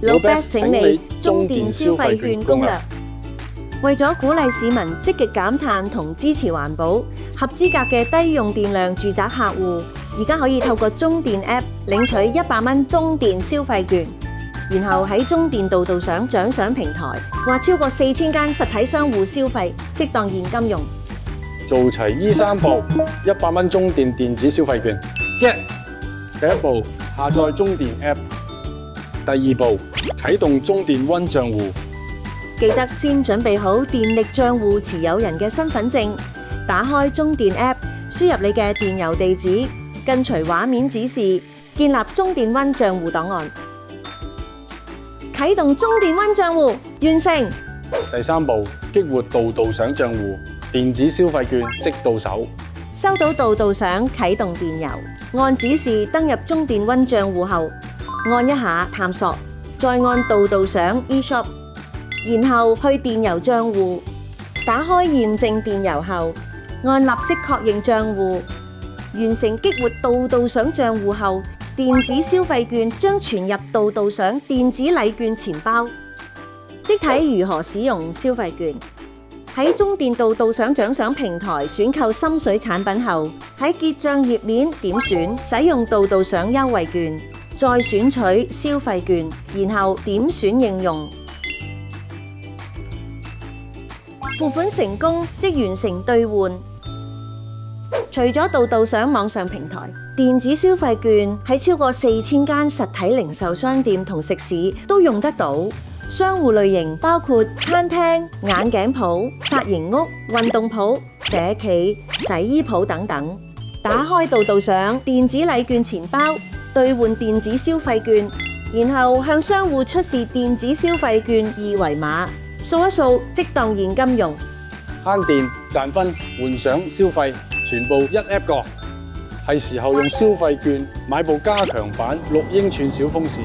老 Best 醒你中電消費券攻略。為咗鼓勵市民積極減碳同支持環保，合資格嘅低用電量住宅客戶而家可以透過中電 App 領取100蚊中電消費券，然後喺中電道道賞獎賞平台或超過4000間實體商戶消費，即當現金用。做齊依3步，100蚊中電電子消費券。第一步，下載中電 App。第二步，啟動中電溫賬戶。記得先準備好電力賬戶持有人嘅身份證，打開中電 App， 輸入你嘅電郵地址，跟隨畫面指示，建立中電溫賬戶檔案。啟動中電溫賬戶，完成。第三步，激活道道賞賬戶，電子消費券即到手。收到道道賞啟動電郵，按指示登入中電溫賬戶後，按一下探索，再按道道賞 eShop。然後去電郵賬戶，打開驗證電郵後，按立即確認賬戶，完成激活道道賞賬戶後，電子消費券將存入道道賞電子禮券錢包。即睇如何使用消費券。喺中電道道賞獎賞平台選購心水產品後，喺結賬頁面點選使用道道賞優惠券，再選取消費券，然後點選應用。付款成功即完成兌換。除咗道道賞網上平台，電子消費券喺超過4000間實體零售商店同食肆都用得到。商戶類型包括餐廳、眼鏡鋪、髮型屋、運動鋪、社企、洗衣鋪等等。打開道道賞電子禮券錢包，兌換電子消費券，然後向商戶出示電子消費券二維碼。掃一掃即當現金用，慳電賺分換賞消費全部一 app 過，係時候用消費券買部加強版6英寸小風扇。